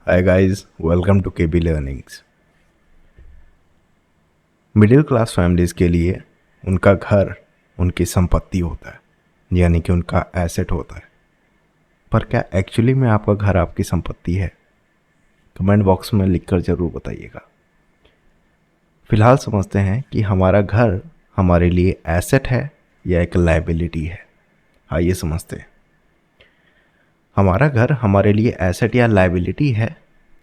Hi guys, welcome to KB Learnings। Middle class families के लिए उनका घर उनकी संपत्ति होता है, यानी कि उनका एसेट होता है। पर क्या एक्चुअली में आपका घर आपकी संपत्ति है? कमेंट बॉक्स में लिखकर ज़रूर बताइएगा। फ़िलहाल समझते हैं कि हमारा घर हमारे लिए एसेट है या एक लायबिलिटी है। आइए समझते हैं, हमारा घर हमारे लिए एसेट या लायबिलिटी है,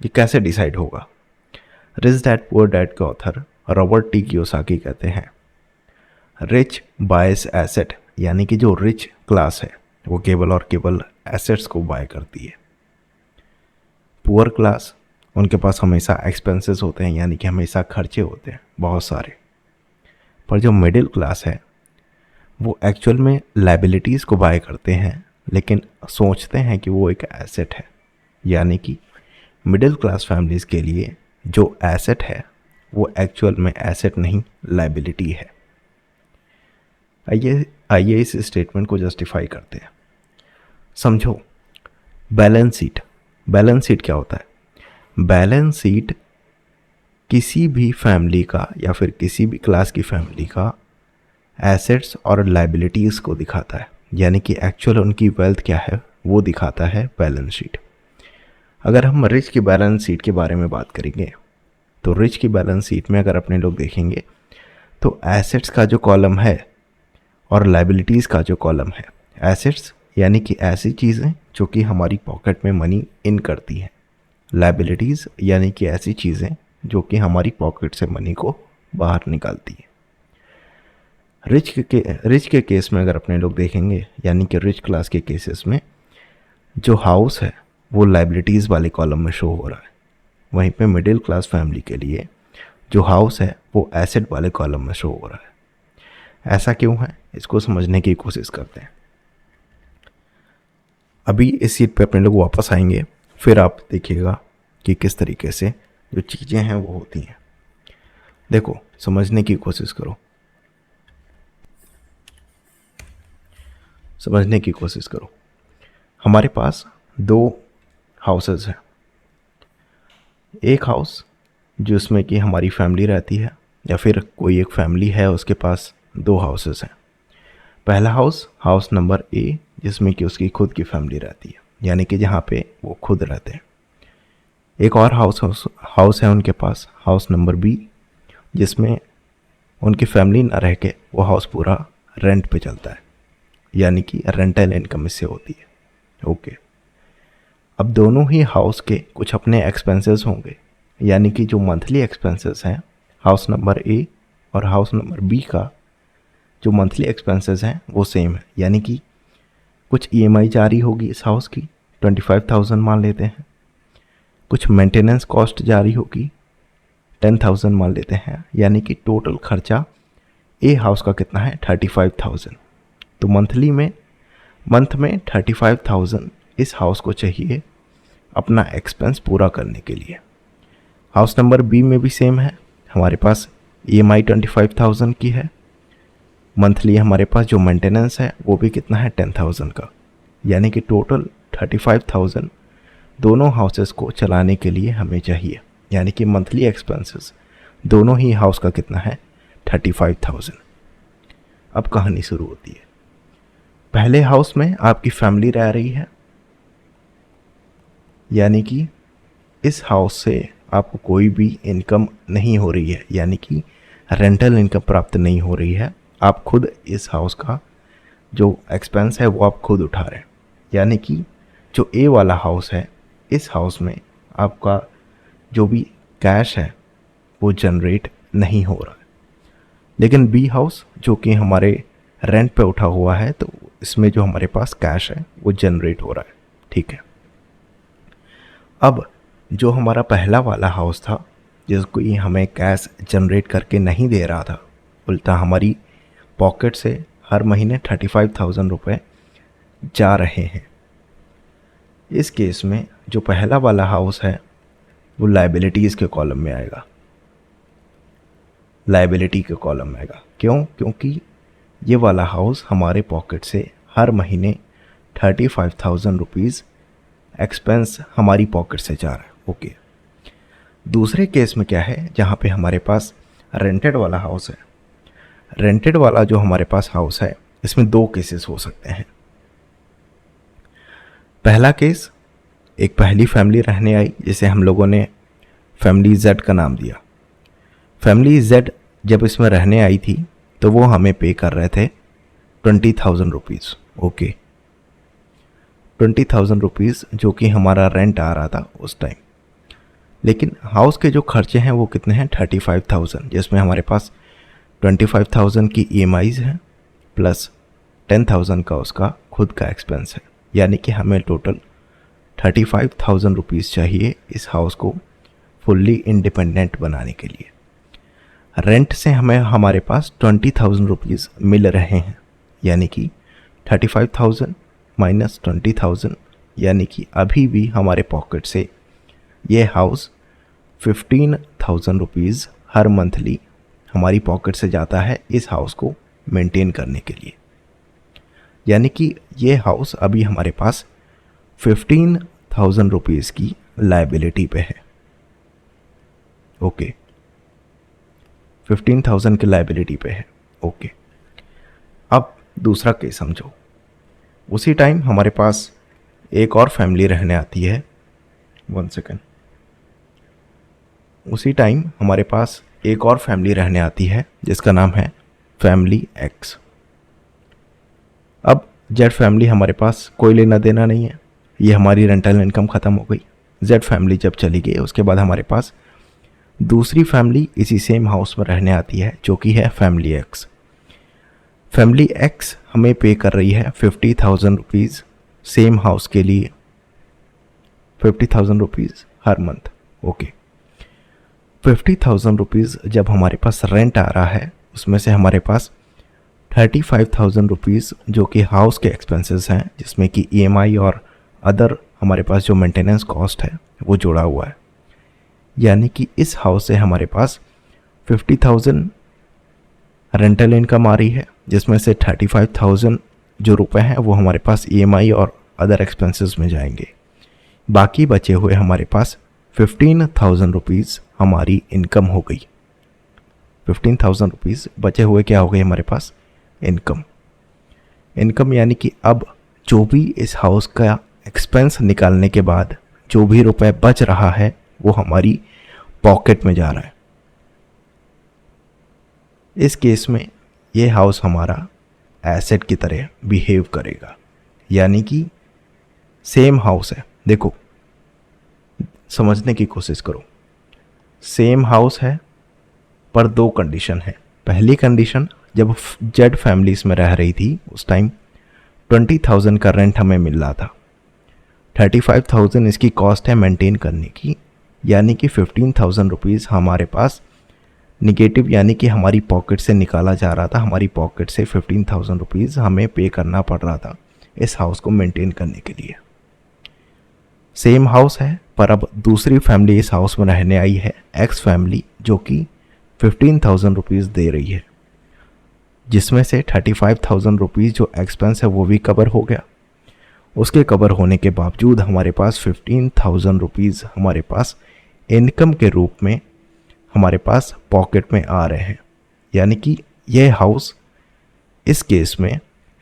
ये कैसे डिसाइड होगा? रिच डैड पुअर डैड के ऑथर रॉबर्ट टी कियोसाकी कहते हैं, रिच बायस एसेट, यानी कि जो रिच क्लास है वो केवल और केवल एसेट्स को बाय करती है। पुअर क्लास, उनके पास हमेशा एक्सपेंसेस होते हैं, यानी कि हमेशा खर्चे होते हैं बहुत सारे। पर जो मिडिल क्लास है वो एक्चुअल में लायबिलिटीज़ को बाय करते हैं, लेकिन सोचते हैं कि वो एक एसेट है। यानी कि मिडिल क्लास फैमिलीज़ के लिए जो एसेट है वो एक्चुअल में एसेट नहीं, लायबिलिटी है। आइए इस स्टेटमेंट को जस्टिफाई करते हैं। समझो, बैलेंस शीट। बैलेंस शीट क्या होता है? बैलेंस शीट किसी भी फैमिली का या फिर किसी भी क्लास की फैमिली का एसेट्स और लायबिलिटीज़ को दिखाता है, यानी कि एक्चुअल उनकी वेल्थ क्या है वो दिखाता है बैलेंस शीट। अगर हम रिच की बैलेंस शीट के बारे में बात करेंगे तो रिच की बैलेंस शीट में अगर अपने लोग देखेंगे तो एसेट्स का जो कॉलम है और लायबिलिटीज़ का जो कॉलम है, एसेट्स यानी कि ऐसी चीज़ें जो कि हमारी पॉकेट में मनी इन करती हैं, लायबिलिटीज़ यानी कि ऐसी चीज़ें जो कि हमारी पॉकेट से मनी को बाहर निकालती हैं। रिच के केस में अगर अपने लोग देखेंगे, यानी कि रिच क्लास के केसेस में जो हाउस है वो लायबिलिटीज़ वाले कॉलम में शो हो रहा है, वहीं पे मिडिल क्लास फैमिली के लिए जो हाउस है वो एसेट वाले कॉलम में शो हो रहा है। ऐसा क्यों है, इसको समझने की कोशिश करते हैं। अभी इस सीट पे अपने लोग वापस आएंगे, फिर आप देखिएगा कि किस तरीके से जो चीज़ें हैं वो होती हैं। देखो, समझने की कोशिश करो, समझने की कोशिश करो। हमारे पास दो हाउसेस हैं। एक हाउस जिसमें कि हमारी फैमिली रहती है, या फिर कोई एक फैमिली है उसके पास दो हाउसेस हैं। पहला हाउस नंबर ए, जिसमें कि उसकी खुद की फैमिली रहती है, यानी कि जहाँ पे वो खुद रहते हैं। एक और हाउस है उनके पास, हाउस नंबर बी, जिसमें उनकी फैमिली ना रह के वो हाउस पूरा रेंट पे चलता है, यानी कि रेंटल इनकम इससे होती है। ओके, अब दोनों ही हाउस के कुछ अपने एक्सपेंसेस होंगे, यानी कि जो मंथली एक्सपेंसेस हैं हाउस नंबर ए और हाउस नंबर बी का, जो मंथली एक्सपेंसेस हैं वो सेम है, यानी कि कुछ ईएमआई जारी होगी इस हाउस की 25,000 मान लेते हैं, कुछ मेंटेनेंस कॉस्ट जारी होगी 10,000 मान लेते हैं, यानी कि टोटल खर्चा ए हाउस का कितना है 35,000। तो मंथ में 35,000 इस हाउस को चाहिए अपना एक्सपेंस पूरा करने के लिए। हाउस नंबर बी में भी सेम है, हमारे पास ईएमआई 25,000 की है, मंथली हमारे पास जो मेंटेनेंस है वो भी कितना है 10,000 का, यानी कि टोटल 35,000 दोनों हाउसेस को चलाने के लिए हमें चाहिए, यानी कि मंथली एक्सपेंसेस दोनों ही हाउस का कितना है 35,000। अब कहानी शुरू होती है। पहले हाउस में आपकी फैमिली रह रही है, यानी कि इस हाउस से आपको कोई भी इनकम नहीं हो रही है, यानी कि रेंटल इनकम प्राप्त नहीं हो रही है। आप खुद इस हाउस का जो एक्सपेंस है वो आप खुद उठा रहे हैं, यानी कि जो ए वाला हाउस है इस हाउस में आपका जो भी कैश है वो जनरेट नहीं हो रहा है। लेकिन बी हाउस जो कि हमारे रेंट पे उठा हुआ है, तो इसमें जो हमारे पास कैश है वो जनरेट हो रहा है। ठीक है, अब जो हमारा पहला वाला हाउस था जिसको ये हमें कैश जनरेट करके नहीं दे रहा था, उल्टा हमारी पॉकेट से हर महीने 35,000 रुपये जा रहे हैं, इस केस में जो पहला वाला हाउस है वो लायबिलिटीज़ के कॉलम में आएगा, लायबिलिटी के कॉलम में आएगा। क्यों? क्योंकि ये वाला हाउस हमारे पॉकेट से हर महीने 35,000 रुपीज़ एक्सपेंस हमारी पॉकेट से जा रहा है, ओके। दूसरे केस में क्या है, जहाँ पे हमारे पास रेंटेड वाला हाउस है। रेंटेड वाला जो हमारे पास हाउस है, इसमें दो केसेस हो सकते हैं। पहला केस, एक पहली फैमिली रहने आई जिसे हम लोगों ने फैमिली जेड का नाम दिया। फैमिली जेड जब इसमें रहने आई थी तो वो हमें पे कर रहे थे 20,000 रुपीज़। ओके, 20,000 रुपीज़ जो कि हमारा रेंट आ रहा था उस टाइम। लेकिन हाउस के जो खर्चे हैं वो कितने हैं, 35,000, जिसमें हमारे पास 25,000 की EMIs हैं प्लस 10,000 का उसका खुद का एक्सपेंस है। यानी कि हमें टोटल 35,000 रुपीज़ चाहिए इस हाउस को फुल्ली इंडिपेंडेंट बनाने के लिए। रेंट से हमें हमारे पास 20,000 रुपीज़ मिल रहे हैं, यानी कि 35,000 माइनस 20,000, यानी कि अभी भी हमारे पॉकेट से ये हाउस 15,000 रुपीज़ हर मंथली हमारी पॉकेट से जाता है इस हाउस को मेंटेन करने के लिए। यानी कि ये हाउस अभी हमारे पास 15,000 रुपीज़ की लायबिलिटी पे है। ओके, 15,000 की लायबिलिटी पे है। ओके, अब दूसरा केस समझो। उसी टाइम हमारे पास एक और फैमिली रहने आती है। 1 सेकेंड। उसी टाइम हमारे पास एक और फैमिली रहने आती है जिसका नाम है फैमिली एक्स। अब जेड फैमिली हमारे पास कोई लेना देना नहीं है, ये हमारी रेंटल इनकम ख़त्म हो गई। जेड फैमिली जब चली गई उसके बाद हमारे पास दूसरी फैमिली इसी सेम हाउस में रहने आती है जो कि है फैमिली एक्स। फैमिली एक्स हमें पे कर रही है 50,000 रुपीज़ सेम हाउस के लिए, 50,000 रुपीज़ हर मंथ। ओके, 50,000 रुपीज़ जब हमारे पास रेंट आ रहा है उसमें से हमारे पास 35,000 रुपीज़ जो कि हाउस के एक्सपेंसेस हैं, जिसमें कि EMI और अदर हमारे पास जो मेंटेनेंस कॉस्ट है वो जुड़ा हुआ है। यानी कि इस हाउस से हमारे पास 50,000 रेंटल इनकम आ रही है, जिसमें से 35,000 जो रुपए हैं वो हमारे पास EMI और अदर एक्सपेंसेस में जाएंगे। बाकी बचे हुए हमारे पास 15,000 रुपीज़ हमारी इनकम हो गई। 15,000 रुपीज़ बचे हुए क्या हो गए हमारे पास, इनकम। यानी कि अब जो भी इस हाउस का एक्सपेंस निकालने के बाद जो भी रुपए बच रहा है वो हमारी पॉकेट में जा रहा है। इस केस में ये हाउस हमारा एसेट की तरह बिहेव करेगा। यानी कि सेम हाउस है, देखो समझने की कोशिश करो। सेम हाउस है पर दो कंडीशन है। पहली कंडीशन, जब जेड फैमिलीज में रह रही थी उस टाइम 20,000 का रेंट हमें मिल रहा था, 35,000 इसकी कॉस्ट है मेंटेन करने की। यानी कि 15,000 रुपीज़ हमारे पास निगेटिव, यानी कि हमारी पॉकेट से निकाला जा रहा था। हमारी पॉकेट से 15,000 रुपीज़ हमें पे करना पड़ रहा था इस हाउस को मेंटेन करने के लिए। सेम हाउस है पर अब दूसरी फैमिली इस हाउस में रहने आई है, एक्स फैमिली, जो कि 15,000 रुपीज़ दे रही है, जिसमें से 35,000 रुपीज़ जो एक्सपेंस है वो भी कवर हो गया। उसके कवर होने के बावजूद हमारे पास 15,000 रुपीज़ हमारे पास इनकम के रूप में हमारे पास पॉकेट में आ रहे हैं। यानी कि यह हाउस, इस केस में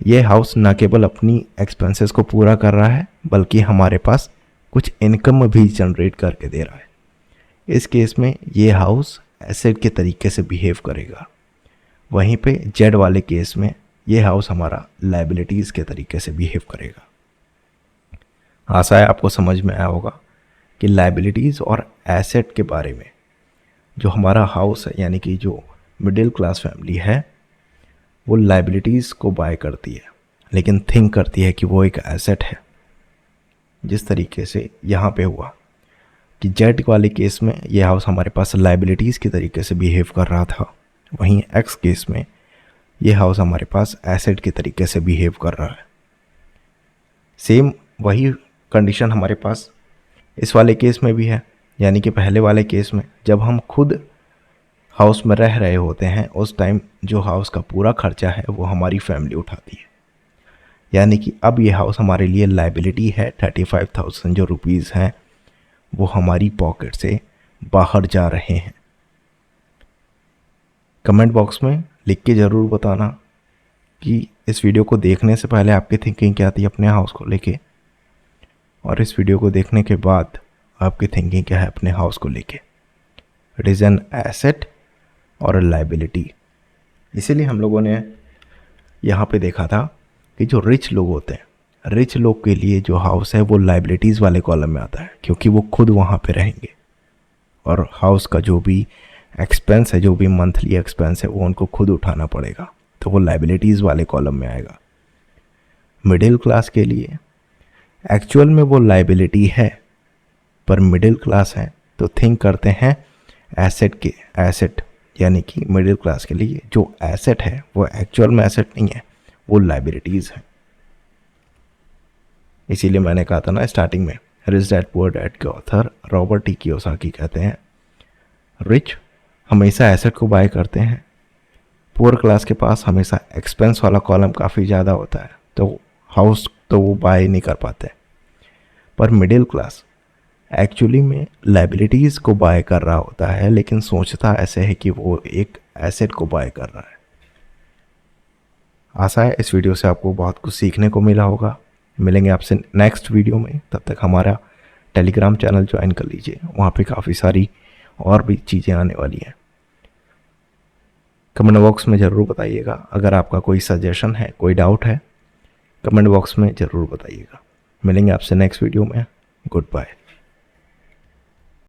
यह हाउस न केवल अपनी एक्सपेंसेस को पूरा कर रहा है बल्कि हमारे पास कुछ इनकम भी जनरेट करके दे रहा है। इस केस में ये हाउस एसेट के तरीके से बिहेव करेगा। वहीं पे जेड वाले केस में ये हाउस हमारा लायबिलिटीज़ के तरीके से बिहेव करेगा। आशा है आपको समझ में आया होगा कि लायबिलिटीज़ और एसेट के बारे में। जो हमारा हाउस है, यानी कि जो मिडिल क्लास फैमिली है, वो लायबिलिटीज़ को बाय करती है लेकिन थिंक करती है कि वो एक एसेट है। जिस तरीके से यहाँ पे हुआ कि जेड वाले केस में ये हाउस हमारे पास लायबिलिटीज़ के तरीके से बिहेव कर रहा था, वहीं एक्स केस में ये हाउस हमारे पास एसेट के तरीके से बिहेव कर रहा है। सेम वही कंडीशन हमारे पास इस वाले केस में भी है। यानी कि पहले वाले केस में जब हम खुद हाउस में रह रहे होते हैं उस टाइम जो हाउस का पूरा खर्चा है वो हमारी फैमिली उठाती है। यानी कि अब ये हाउस हमारे लिए लायबिलिटी है। 35,000 जो रुपीज़ हैं वो हमारी पॉकेट से बाहर जा रहे हैं। कमेंट बॉक्स में लिख के ज़रूर बताना कि इस वीडियो को देखने से पहले आपकी थिंकिंग क्या थी अपने हाउस को लेके, और इस वीडियो को देखने के बाद आपकी थिंकिंग क्या है अपने हाउस को लेके। इट इज़ एन एसेट और अ लाइबिलिटी। इसीलिए हम लोगों ने यहाँ पे देखा था कि जो रिच लोग होते हैं, रिच लोग के लिए जो हाउस है वो लाइबिलिटीज़ वाले कॉलम में आता है, क्योंकि वो खुद वहाँ पे रहेंगे और हाउस का जो भी एक्सपेंस है, जो भी मंथली एक्सपेंस है, वो उनको खुद उठाना पड़ेगा, तो वो लाइबिलिटीज़ वाले कॉलम में आएगा। मिडिल क्लास के लिए एक्चुअल में वो लाइबिलिटी है, पर मिडिल क्लास है तो थिंक करते हैं एसेट के। एसेट यानी कि मिडिल क्लास के लिए जो एसेट है वो एक्चुअल में एसेट नहीं है, वो लाइबिलिटीज़ है। इसीलिए मैंने कहा था ना स्टार्टिंग में, रिच डैड पुअर डैड के ऑथर रॉबर्ट टी कियोसाकी कहते हैं, रिच हमेशा एसेट को बाय करते हैं, पुअर क्लास के पास हमेशा एक्सपेंस वाला कॉलम काफ़ी ज़्यादा होता है, तो हाउस तो वो बाय नहीं कर पाते। पर मिडिल क्लास एक्चुअली में लाइबिलिटीज़ को बाय कर रहा होता है, लेकिन सोचता ऐसे है कि वो एक एसेट को बाय कर रहा है। आशा है इस वीडियो से आपको बहुत कुछ सीखने को मिला होगा। मिलेंगे आपसे नेक्स्ट वीडियो में, तब तक हमारा टेलीग्राम चैनल ज्वाइन कर लीजिए, वहाँ पे काफ़ी सारी और भी चीज़ें आने वाली हैं। कमेंट बॉक्स में ज़रूर बताइएगा, अगर आपका कोई सजेशन है, कोई डाउट है, कमेंट बॉक्स में ज़रूर बताइएगा। मिलेंगे आपसे नेक्स्ट वीडियो में। Good bye.